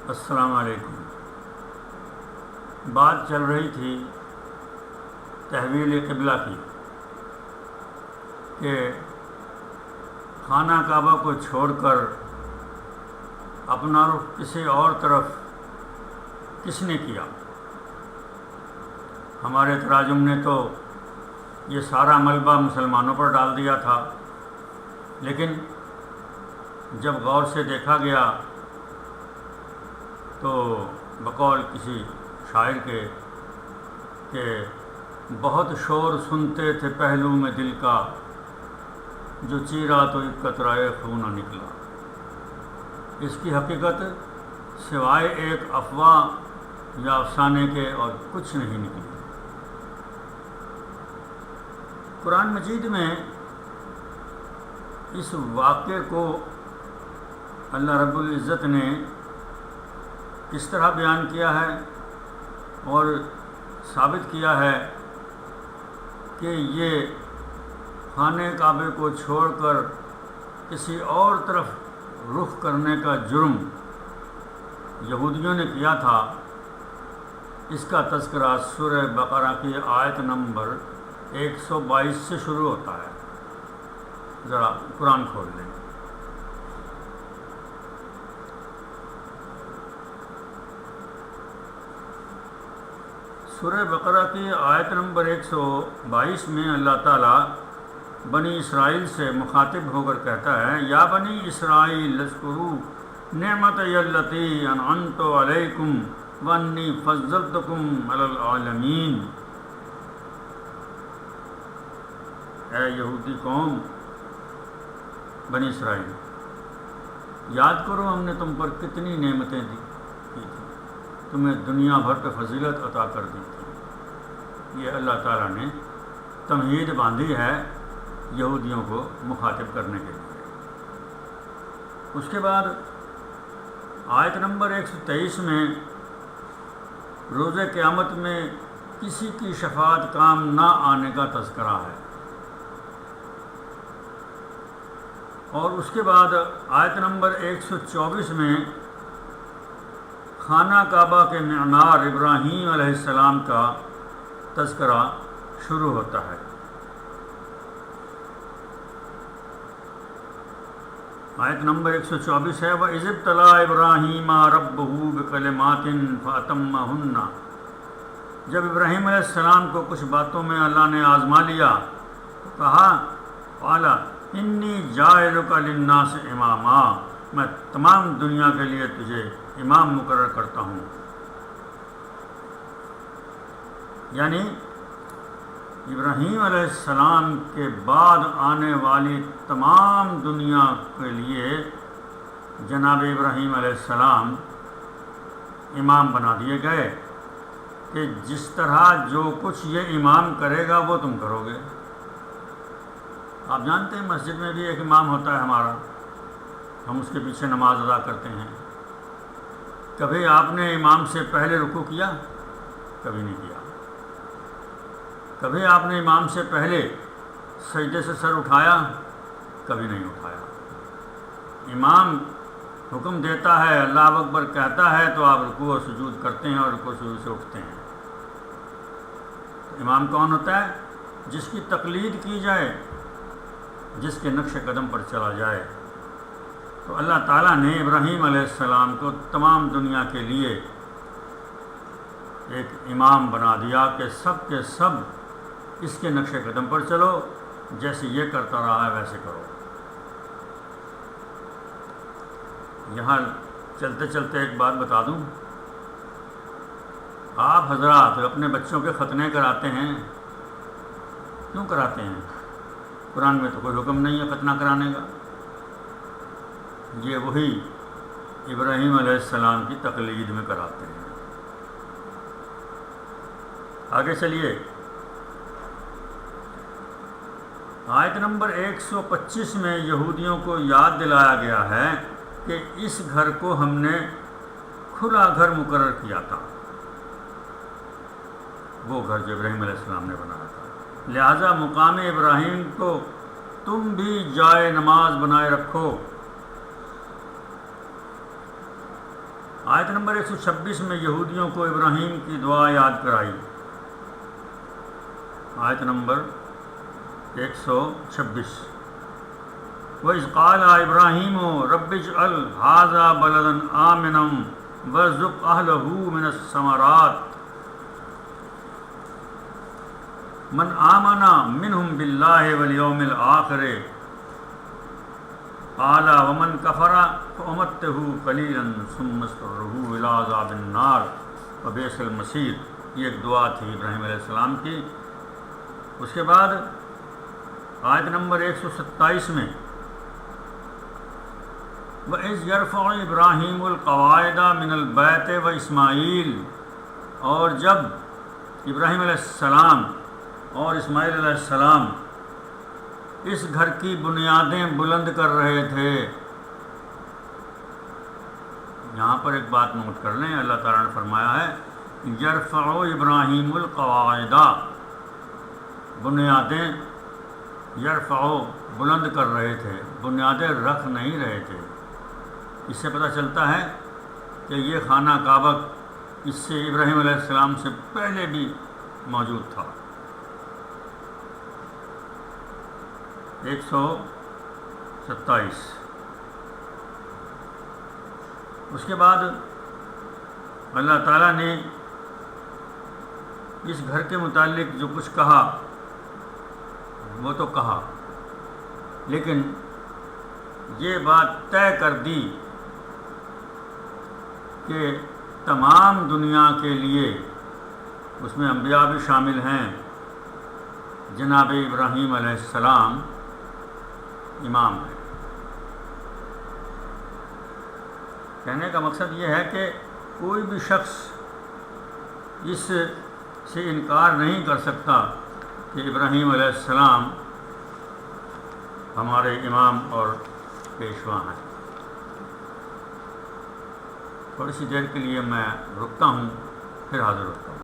السلام علیکم۔ بات چل رہی تھی تحویل قبلہ کی کہ خانہ کعبہ کو چھوڑ کر اپنا رخ کسی اور طرف کس نے کیا۔ ہمارے تراجم نے تو یہ سارا ملبہ مسلمانوں پر ڈال دیا تھا، لیکن جب غور سے دیکھا گیا تو بقول کسی شاعر کے کہ بہت شور سنتے تھے پہلو میں دل کا، جو چیرا تو ایک قطرہ خون نہ نکلا۔ اس کی حقیقت سوائے ایک افواہ یا افسانے کے اور کچھ نہیں نکلی۔ قرآن مجید میں اس واقعے کو اللہ رب العزت نے کس طرح بیان کیا ہے اور ثابت کیا ہے کہ یہ خانہ کعبے کو چھوڑ کر کسی اور طرف رخ کرنے کا جرم یہودیوں نے کیا تھا، اس کا تذکرہ سورہ بقرہ کی آیت نمبر 122 سے شروع ہوتا ہے۔ ذرا قرآن کھول لیں۔ سورہ بقرہ کی آیت نمبر 122 میں اللہ تعالیٰ بنی اسرائیل سے مخاطب ہو کر کہتا ہے، یا بنی اسرائیل اذکروا نعمتی التی انعمت علیکم وانی فضلتکم علی العالمین۔ اے یہودی قوم، بنی اسرائیل، یاد کرو ہم نے تم پر کتنی نعمتیں دی تھیں، تمہیں دنیا بھر پہ فضیلت عطا کر دی تھی۔ یہ اللہ تعالیٰ نے تمہید باندھی ہے یہودیوں کو مخاطب کرنے کے لیے۔ اس کے بعد آیت نمبر 123 میں روز قیامت میں کسی کی شفاعت کام نہ آنے کا تذکرہ ہے، اور اس کے بعد آیت نمبر 124 میں خانہ کعبہ کے معمار ابراہیم علیہ السلام کا تذکرہ شروع ہوتا ہے۔ آیت نمبر 124 ہے، وَإِذِ ابْتَلَىٰ إِبْرَاهِيمَ رَبُّهُ بِكَلِمَاتٍ فَأَتَمَّهُنَّ۔ جب ابراہیم علیہ السلام کو کچھ باتوں میں اللہ نے آزما لیا تو کہا، قَالَ إِنِّي جَاعِلُكَ لِلنَّاسِ إِمَامًا، میں تمام دنیا کے لیے تجھے امام مقرر کرتا ہوں۔ یعنی ابراہیم علیہ السلام کے بعد آنے والی تمام دنیا کے لیے جناب ابراہیم علیہ السلام امام بنا دیے گئے کہ جس طرح جو کچھ یہ امام کرے گا وہ تم کرو گے۔ آپ جانتے ہیں مسجد میں بھی ایک امام ہوتا ہے ہمارا، ہم اس کے پیچھے نماز ادا کرتے ہیں۔ کبھی آپ نے امام سے پہلے رکوع کیا؟ کبھی نہیں کیا۔ کبھی آپ نے امام سے پہلے سجدے سے سر اٹھایا؟ کبھی نہیں اٹھایا۔ امام حکم دیتا ہے، اللہ اکبر کہتا ہے تو آپ رکوع و سجود کرتے ہیں اور رکوع و سجود سے اٹھتے ہیں۔ امام کون ہوتا ہے؟ جس کی تقلید کی جائے، جس کے نقش قدم پر چلا جائے۔ تو اللہ تعالیٰ نے ابراہیم علیہ السلام کو تمام دنیا کے لیے ایک امام بنا دیا کہ سب کے سب اس کے نقش قدم پر چلو، جیسے یہ کرتا رہا ہے ویسے کرو۔ یہاں چلتے چلتے ایک بات بتا دوں، آپ حضرات اپنے بچوں کے ختنے کراتے ہیں، کیوں کراتے ہیں؟ قرآن میں تو کوئی حکم نہیں ہے ختنہ کرانے کا۔ یہ وہی ابراہیم علیہ السلام کی تقلید میں کراتے ہیں۔ آگے چلیے، آیت نمبر 125 میں یہودیوں کو یاد دلایا گیا ہے کہ اس گھر کو ہم نے کھلا گھر مقرر کیا تھا، وہ گھر جو ابراہیم علیہ السلام نے بنایا تھا، لہذا مقام ابراہیم کو تم بھی جائے نماز بنائے رکھو۔ آیت نمبر 126 میں یہودیوں کو ابراہیم کی دعا یاد کرائی. آیت نمبر 126 وَإِذْ قَالَ إِبْرَاهِيمُ رَبِّ اجْعَلْ هَٰذَا بَلَدًا آمِنًا وَارْزُقْ أَهْلَهُ مِنَ الثَّمَرَاتِ مَنْ آمَنَ مِنْهُمْ بِاللَّهِ وَالْيَوْمِ الْآخِرِ قَالَ وَمَنْ كَفَرَ فَأُمَتِّعُهُ قَلِيلًا ثُمَّ اضْطَرَّهُ إِلَىٰ عَذَابِ النَّارِ وَبِئْسَ الْمَصِيرُ. یہ ایک دعا تھی ابراہیم علیہ السلام کی. اس کے بعد آیت نمبر 127 میں وَإِذْ يَرْفَعُ إِبْرَاهِيمُ الْقَوَاعِدَ مِنَ الْبَيْتِ وَإِسْمَاعِيلُ، اور جب ابراہیم علیہ السلام اور اسماعیل علیہ السلام اس گھر کی بنیادیں بلند کر رہے تھے. یہاں پر ایک بات نوٹ کر لیں، اللہ تعالیٰ نے فرمایا ہے یرفع ابراہیم القواعد، بنیادیں یرفع بلند کر رہے تھے، بنیادیں رکھ نہیں رہے تھے. اس سے پتہ چلتا ہے کہ یہ خانہ کعبہ اس سے ابراہیم علیہ السلام سے پہلے بھی موجود تھا. 127 اس کے بعد اللہ تعالیٰ نے اس گھر کے متعلق جو کچھ کہا وہ تو کہا، لیکن یہ بات طے کر دی کہ تمام دنیا کے لیے، اس میں انبیاء بھی شامل ہیں، جناب ابراہیم علیہ السلام امام ہے. کہنے کا مقصد یہ ہے کہ کوئی بھی شخص اس سے انکار نہیں کر سکتا کہ ابراہیم علیہ السلام ہمارے امام اور پیشوا ہیں. تھوڑی سی دیر کے لیے میں رکتا ہوں، پھر حاضر ہوتا ہوں.